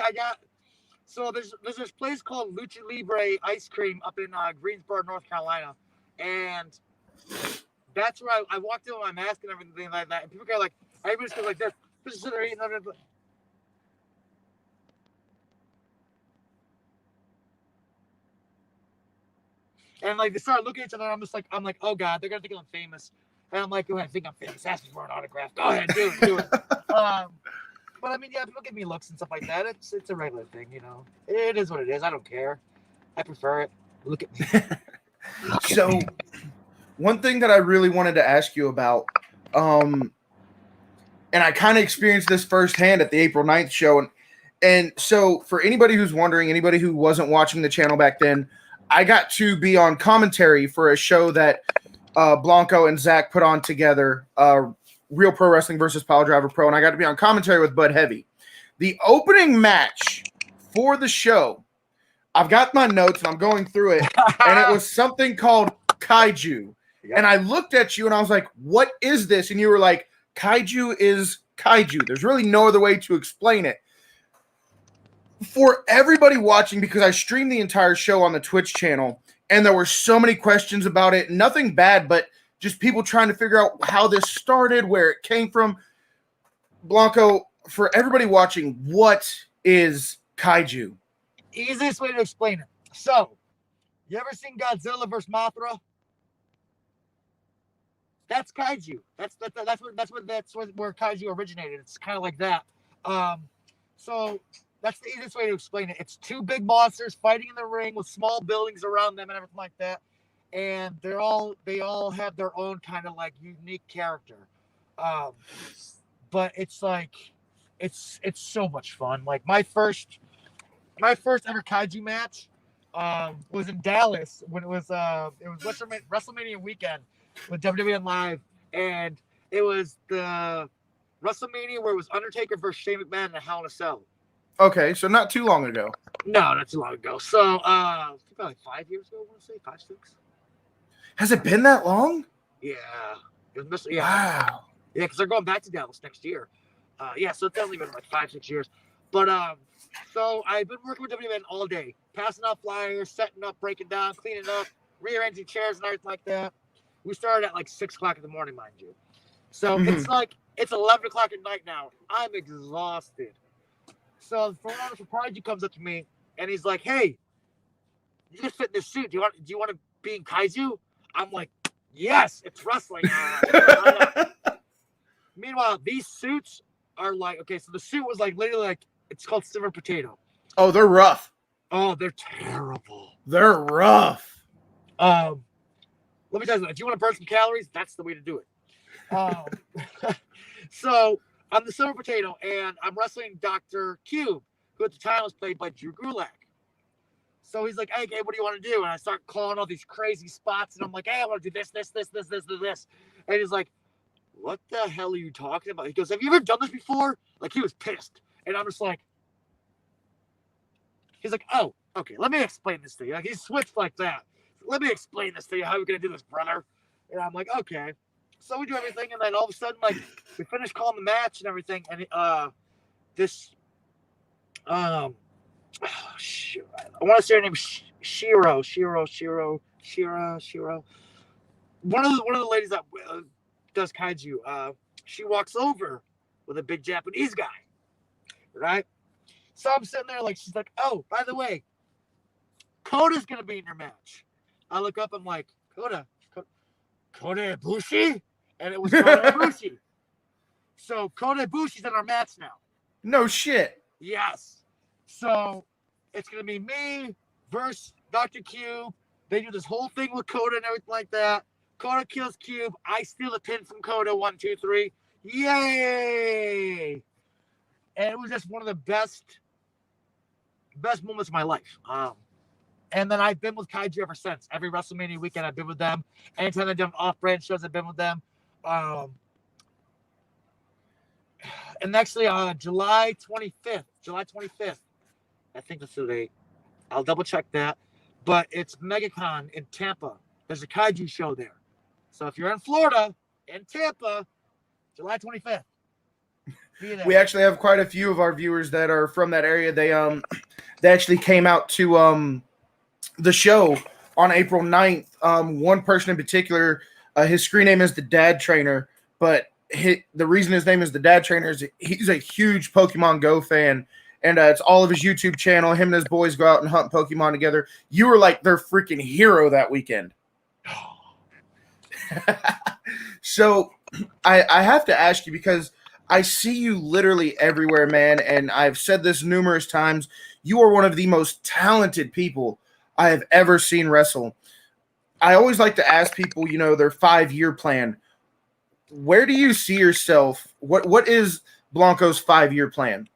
so there's this place called Lucha Libre Ice Cream up in Greensboro, North Carolina, and that's where I walked in with my mask and everything like that, and people got like, everybody's like this, just sitting there eating everything. And like they started looking at each other, and I'm like, oh god, they're gonna think I'm famous, and I'm like, go ahead, think I'm famous, ask me for an autograph, go ahead, do it. But I mean, yeah, people give me looks and stuff like that. It's a regular thing, It is what it is. I don't care. I prefer it. Look at me. So, one thing that I really wanted to ask you about, and I kind of experienced this firsthand at the April 9th show, and so for anybody who's wondering, anybody who wasn't watching the channel back then, I got to be on commentary for a show that Blanco and Zach put on together, Real Pro Wrestling versus Pile Driver Pro, and I got to be on commentary with Bud Heavy. The opening match for the show, I've got my notes and I'm going through it, and it was something called Kaiju. Yep. And I looked at you and I was like, what is this? And you were like, Kaiju is Kaiju. There's really no other way to explain it. For everybody watching, because I streamed the entire show on the Twitch channel, and there were so many questions about it, nothing bad, but just people trying to figure out how this started, where it came from. Blanco, for everybody watching, what is Kaiju? Easiest way to explain it. So, you ever seen Godzilla vs. Mothra? That's Kaiju. That's where Kaiju originated. It's kind of like that. So that's the easiest way to explain it. It's two big monsters fighting in the ring with small buildings around them and everything like that. And they all have their own kind of like unique character. But it's like it's so much fun. Like my first ever Kaiju match was in Dallas when it was WrestleMania weekend with WWE Live, and it was the WrestleMania where it was Undertaker versus Shane McMahon in a Hell in a Cell. Okay, so not too long ago. No, not too long ago. So probably 5 years ago, I want to say 5, 6. Has it been that long? Yeah. Wow. Yeah, because they're going back to Dallas next year. So it's definitely been like 5, 6 years. But so I've been working with WWE all day, passing out flyers, setting up, breaking down, cleaning up, rearranging chairs and everything like that. We started at like 6 o'clock in the morning, mind you. So it's 11 o'clock at night now. I'm exhausted. So the Prodigy comes up to me and he's like, "Hey, you just fit in this suit. Do you want to be in Kaiju?" I'm like, "Yes, it's wrestling." Meanwhile, these suits are like, okay, so the suit was like literally like, it's called Silver Potato. Oh, they're rough. Oh, they're terrible. They're rough. Let me tell you, if you want to burn some calories, that's the way to do it. So I'm the silver potato, and I'm wrestling Dr. Cube, who at the time was played by Drew Gulak. So he's like, "Hey, Gabe, what do you want to do?" And I start calling all these crazy spots, and I'm like, "Hey, I want to do this, this, this, this, this, this." And he's like, "What the hell are you talking about?" He goes, "Have you ever done this before?" Like, he was pissed. And I'm just like, he's like, "Oh, okay, let me explain this to you." Like, he switched like that. "Let me explain this to you. How are we going to do this, brother?" And I'm like, "Okay." So we do everything, and then all of a sudden, like, we finish calling the match and everything, and this, oh, shoot, I want to say her name, Shiro. One of the ladies that does kaiju. She walks over with a big Japanese guy, right? So I'm sitting there, like, she's like, "Oh, by the way, Koda's gonna be in your match." I look up, I'm like, Koda Ibushi? And it was Kota Ibushi. So Kota Ibushi's in our match now. No shit. Yes. So it's going to be me versus Dr. Cube. They do this whole thing with Kota and everything like that. Kota kills Cube. I steal the pin from Kota. 1, 2, 3. Yay! And it was just one of the best moments of my life. And then I've been with Kaiju ever since. Every WrestleMania weekend, I've been with them. Anytime I've done off-brand shows, I've been with them. And actually, July 25th, I think that's the date. I'll double check that. But it's MegaCon in Tampa. There's a Kaiju show there. So if you're in Florida, in Tampa, July 25th. We actually have quite a few of our viewers that are from that area. They actually came out to the show on April 9th. One person in particular, his screen name is the Dad Trainer, but the reason his name is the Dad Trainer is he's a huge Pokemon Go fan, and it's all of his YouTube channel. Him and his boys go out and hunt Pokemon together. You were like their freaking hero that weekend. So I have to ask you, because I see you literally everywhere, man, and I've said this numerous times. You are one of the most talented people I have ever seen wrestle. I always like to ask people, their 5-year plan. Where do you see yourself? What is Blanco's 5-year plan?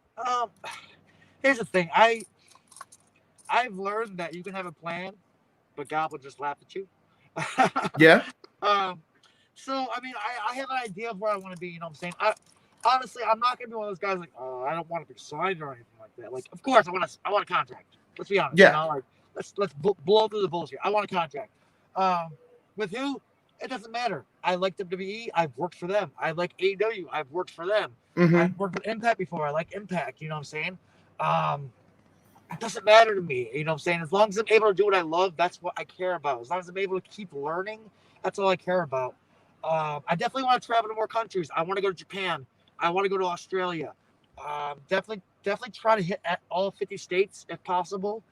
Here's the thing. I've learned that you can have a plan, but God will just laugh at you. Yeah. So I mean, I have an idea of where I want to be. You know what I'm saying? Honestly, I'm not gonna be one of those guys like, "Oh, I don't want to be signed or anything like that." Like, of course, I want a contract. Let's be honest. Yeah. Like, let's blow through the bullshit. I want a contract. With who? It doesn't matter. I like WWE. I've worked for them. I like AEW. I've worked for them. Mm-hmm. I've worked with Impact before. I like Impact. You know what I'm saying? It doesn't matter to me. You know what I'm saying? As long as I'm able to do what I love, that's what I care about. As long as I'm able to keep learning, that's all I care about. I definitely want to travel to more countries. I want to go to Japan. I want to go to Australia. Definitely try to hit at all 50 states if possible.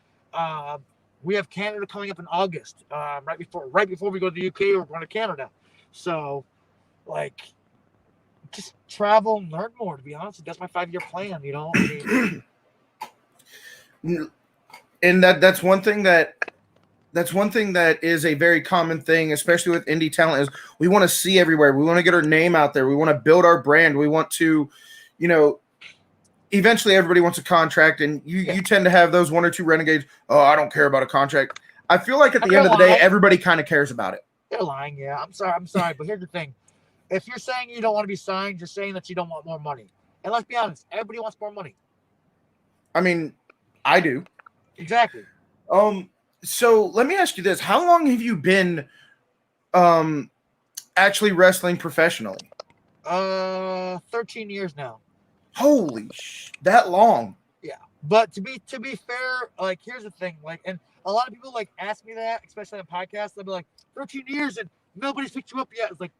We have Canada coming up in August. Right before we go to the UK, we're going to Canada. So, like, just travel and learn more. To be honest, that's my 5-year plan. I mean, and that's one thing that is a very common thing, especially with indie talent, is we want to see everywhere. We want to get our name out there. We want to build our brand. We want to, eventually everybody wants a contract, and you tend to have those 1 or 2 renegades. "Oh, I don't care about a contract." I feel like at the end of the day, everybody kind of cares about it. They're lying. Yeah, I'm sorry. But here's the thing. If you're saying you don't want to be signed, you're saying that you don't want more money. And let's be honest, everybody wants more money. I mean, I do. Exactly. So let me ask you this. How long have you been actually wrestling professionally? 13 years now. Holy that long. Yeah. But to be fair, like, here's the thing, like, and a lot of people like ask me that, especially on podcasts. They'll be like, 13 years and nobody's picked you up yet. It's like,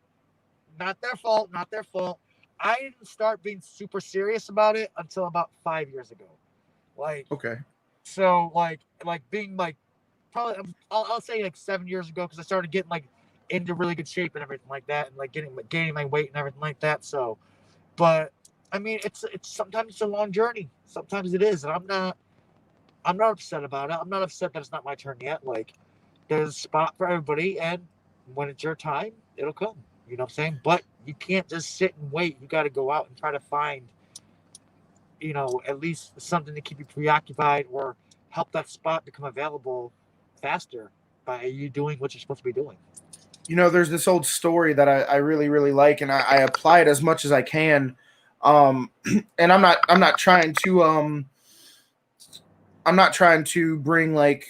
not their fault. I didn't start being super serious about it until about 5 years ago. Like, okay. So like being like, probably I'll say like 7 years ago, because I started getting like into really good shape and everything like that, and like gaining my weight and everything like that. So, but I mean, it's sometimes it's a long journey. Sometimes it is, and I'm not upset about it. I'm not upset that it's not my turn yet. Like, there's a spot for everybody, and when it's your time, it'll come. You know what I'm saying? But you can't just sit and wait. You got to go out and try to find, at least something to keep you preoccupied or help that spot become available faster by you doing what you're supposed to be doing. There's this old story that I really, really like, and I apply it as much as I can. Um, and I'm not trying to bring like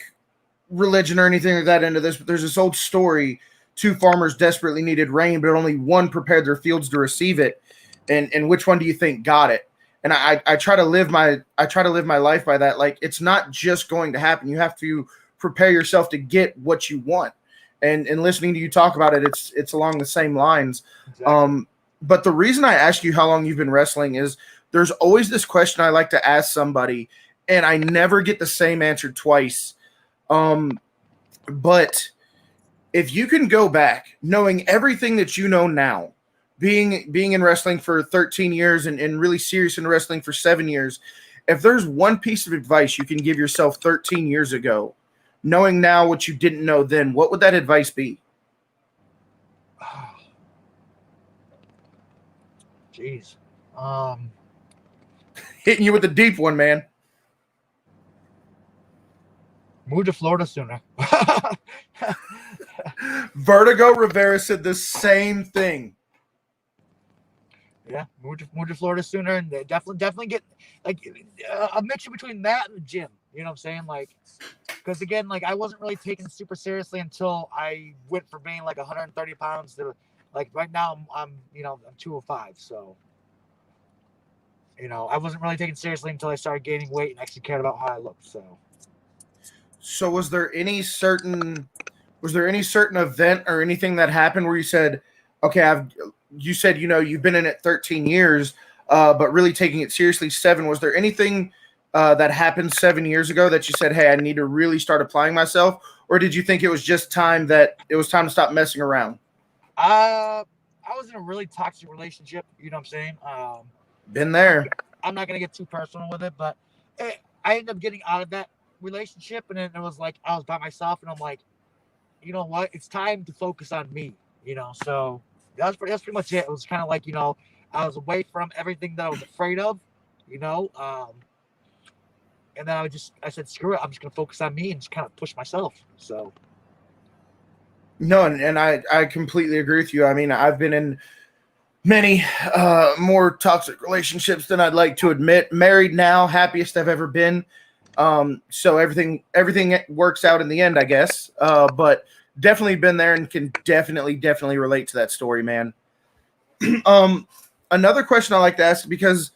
religion or anything like that into this, but there's this old story. Two farmers desperately needed rain, but only one prepared their fields to receive it. And which one do you think got it? And I try to live my life by that. Like, it's not just going to happen. You have to prepare yourself to get what you want. And listening to you talk about it, it's along the same lines. Exactly. But the reason I ask you how long you've been wrestling is there's always this question I like to ask somebody, and I never get the same answer twice. But if you can go back knowing everything that you know now, being in wrestling for 13 years and really serious in wrestling for 7 years, if there's one piece of advice you can give yourself 13 years ago, knowing now what you didn't know then, what would that advice be? Jeez. Hitting you with a deep one, man. Move to Florida sooner. Vertigo Rivera said the same thing. Yeah, move to Florida sooner, and they definitely get like a mixture between that and the gym. You know what I'm saying? Like, because again, like I wasn't really taken super seriously until I went from being like 130 pounds to like right now I'm 205. So I wasn't really taken seriously until I started gaining weight and actually cared about how I looked. So was there any certain event or anything that happened where you said, okay, you've been in it 13 years, but really taking it seriously 7. Was there anything that happened 7 years ago that you said, hey, I need to really start applying myself? Or did you think it was just time to stop messing around? I was in a really toxic relationship. You know what I'm saying? Been there. I'm not going to get too personal with it, but I ended up getting out of that relationship, and then it was like I was by myself, and I'm like, you know what? It's time to focus on me. So that's pretty much it. It was kind of like I was away from everything that I was afraid of, and then I said, screw it. I'm just gonna focus on me and just kind of push myself. So no, and I completely agree with you. I mean, I've been in many more toxic relationships than I'd like to admit. Married now, happiest I've ever been. So everything works out in the end, I guess. But definitely been there and can definitely relate to that story, man. Another question I like to ask, because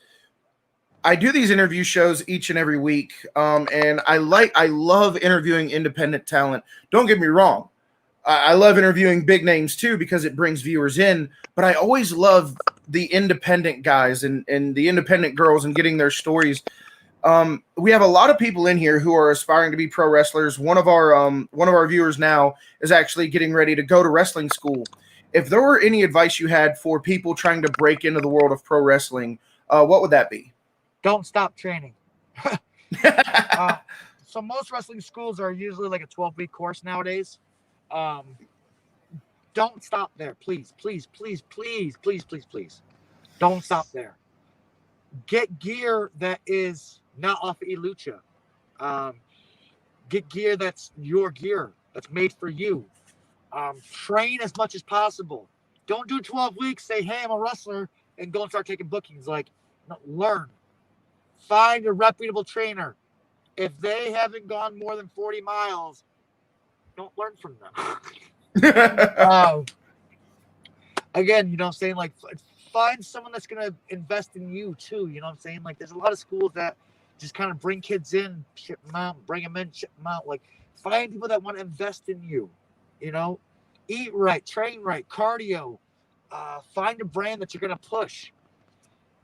I do these interview shows each and every week, and I love interviewing independent talent. Don't get me wrong. I love interviewing big names too because it brings viewers in, but I always love the independent guys and the independent girls and getting their stories. We have a lot of people in here who are aspiring to be pro wrestlers. One of our viewers now is actually getting ready to go to wrestling school. If there were any advice you had for people trying to break into the world of pro wrestling, what would that be? Don't stop training. So most wrestling schools are usually like a 12-week course nowadays. Don't stop there, please. Don't stop there. Get gear that is not off of eLucha. Get gear that's your gear, that's made for you. Train as much as possible. Don't do 12 weeks, say, hey, I'm a wrestler, and go and start taking bookings. Like, no, learn. Find a reputable trainer. If they haven't gone more than 40 miles, don't learn from them. Again, I'm saying, like, find someone that's going to invest in you too. You know what I'm saying? Like, there's a lot of schools that just kind of bring kids in, ship them out, bring them in, ship them out. Like, find people that want to invest in you. Eat right, train right, cardio. Find a brand that you're going to push.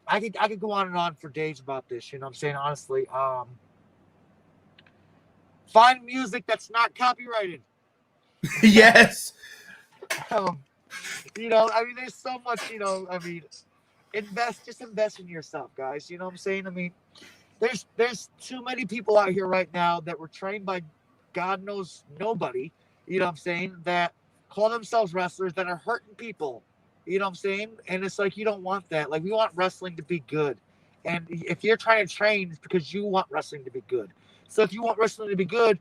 I could go on and on for days about this. You know what I'm saying? Honestly, find music that's not copyrighted. Yes. There's so much, invest in yourself, guys. You know what I'm saying? I mean, there's too many people out here right now that were trained by God knows nobody, you know what I'm saying, that call themselves wrestlers that are hurting people. You know what I'm saying? And it's like, you don't want that. Like, we want wrestling to be good. And if you're trying to train, it's because you want wrestling to be good. So if you want wrestling to be good,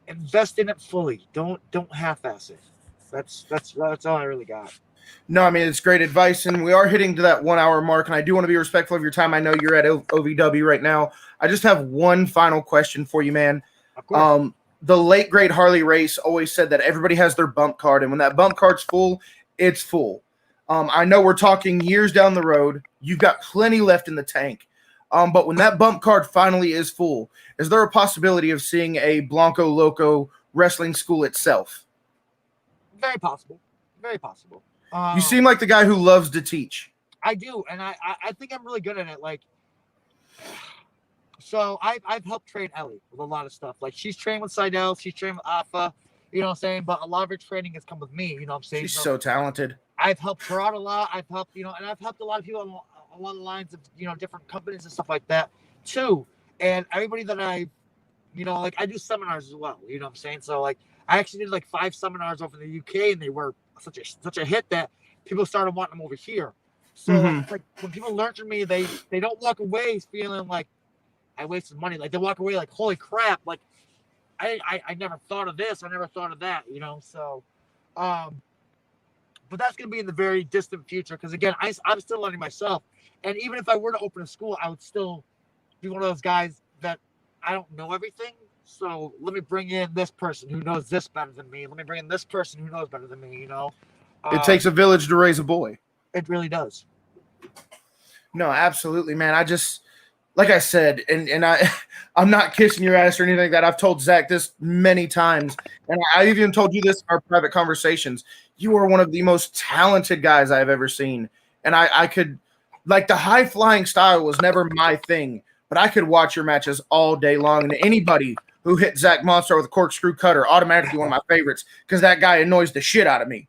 invest in it fully. Don't half-ass it. That's all I really got. No, I mean, it's great advice, and we are hitting to that 1 hour mark, and I do want to be respectful of your time. I know you're at OVW right now. I just have one final question for you, man. Of course. The late, great Harley Race always said that everybody has their bump card, and when that bump card's full, it's full. I know we're talking years down the road. You've got plenty left in the tank. But when that bump card finally is full, is there a possibility of seeing a Blanco Loco wrestling school itself? Very possible. Very possible. You seem like the guy who loves to teach. I do, and I think I'm really good at it. Like, so I've helped train Ellie with a lot of stuff. Like, she's trained with Seidel, she's trained with Alpha, you know what I'm saying? But a lot of her training has come with me, you know what I'm saying? She's so talented. I've helped her out a lot. I've helped, and I've helped a lot of people along the lines of, different companies and stuff like that too. And everybody that I do seminars as well, you know what I'm saying? So, like, I actually did like 5 seminars over in the UK, and they were such a hit that people started wanting them over here. So like, when people learn from me, they don't walk away feeling like I wasted money. Like, they walk away like, holy crap, like I never thought of this, I never thought of that, so but that's going to be in the very distant future, because again, I'm still learning myself. And even if I were to open a school, I would still be one of those guys that I don't know everything. So let me bring in this person who knows this better than me. Let me bring in this person who knows better than me, It takes a village to raise a boy. It really does. No, absolutely, man. I just, like I said, and I'm not kissing your ass or anything like that. I've told Zach this many times, and I even told you this in our private conversations. You are one of the most talented guys I've ever seen. And I could, like, the high-flying style was never my thing, but I could watch your matches all day long. And anybody who hit Zach Monster with a corkscrew cutter, automatically one of my favorites, because that guy annoys the shit out of me.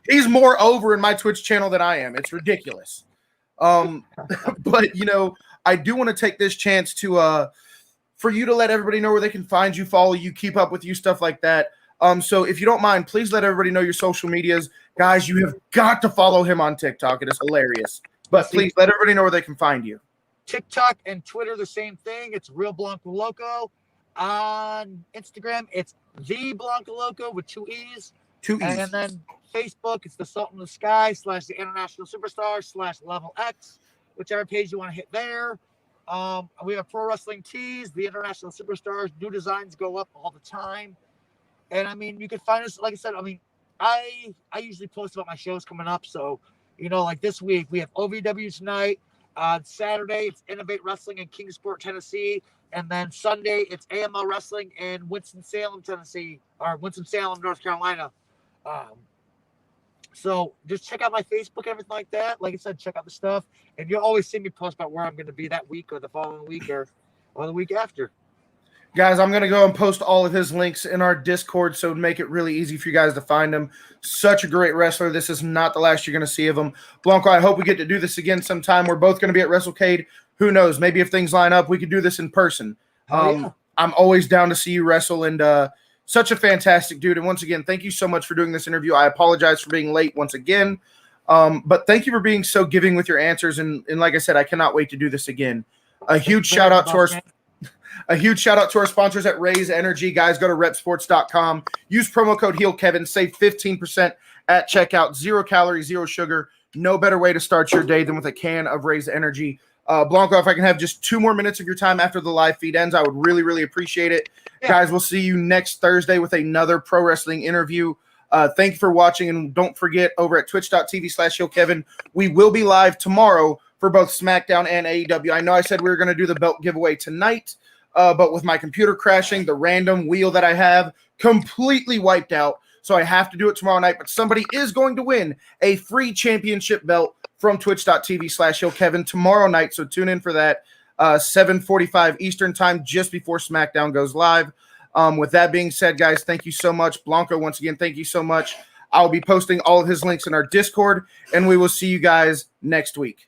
He's more over in my Twitch channel than I am. It's ridiculous. But, I do want to take this chance to for you to let everybody know where they can find you, follow you, keep up with you, stuff like that. So if you don't mind, please let everybody know your social medias. Guys, you have got to follow him on TikTok. It is hilarious. But please let everybody know where they can find you. TikTok and Twitter, the same thing. It's Real Blanco Loco. On Instagram, it's The Blanco Loco with 2 E's. 2 E's. And then Facebook, it's the Salt in the Sky / the International Superstar / Level X, whichever page you want to hit there. We have pro wrestling tees, the International Superstars. New designs go up all the time. And I mean, you can find us, like I said, I mean, I usually post about my shows coming up. So, like this week, we have OVW tonight. Saturday, it's Innovate Wrestling in Kingsport, Tennessee. And then Sunday, it's AML Wrestling in Winston-Salem, Tennessee, or Winston-Salem, North Carolina. So just check out my Facebook and everything like that. Like I said, check out the stuff. And you'll always see me post about where I'm going to be that week or the following week or the week after. Guys, I'm going to go and post all of his links in our Discord, so it'd make it really easy for you guys to find him. Such a great wrestler. This is not the last you're going to see of him. Blanco, I hope we get to do this again sometime. We're both going to be at WrestleCade. Who knows? Maybe if things line up, we could do this in person. Yeah. I'm always down to see you wrestle, and such a fantastic dude. And once again, thank you so much for doing this interview. I apologize for being late once again, but thank you for being so giving with your answers. And like I said, I cannot wait to do this again. A huge shout out to our sponsors at Raise Energy. Guys, go to repsports.com. Use promo code HeelKevin. Save 15% at checkout. 0 calories, 0 sugar. No better way to start your day than with a can of Raise Energy. Blanco, if I can have just 2 more minutes of your time after the live feed ends, I would really, really appreciate it. Yeah. Guys, we'll see you next Thursday with another pro wrestling interview. Thank you for watching, and don't forget, over at twitch.tv/HeelKevin, we will be live tomorrow for both SmackDown and AEW. I know I said we were going to do the belt giveaway tonight, but with my computer crashing, the random wheel that I have completely wiped out, so I have to do it tomorrow night. But somebody is going to win a free championship belt from twitch.tv/HeelKevin tomorrow night, so tune in for that. 7:45 Eastern time, just before SmackDown goes live. With that being said, guys, thank you so much. Blanco, once again, thank you so much. I'll be posting all of his links in our Discord, and we will see you guys next week.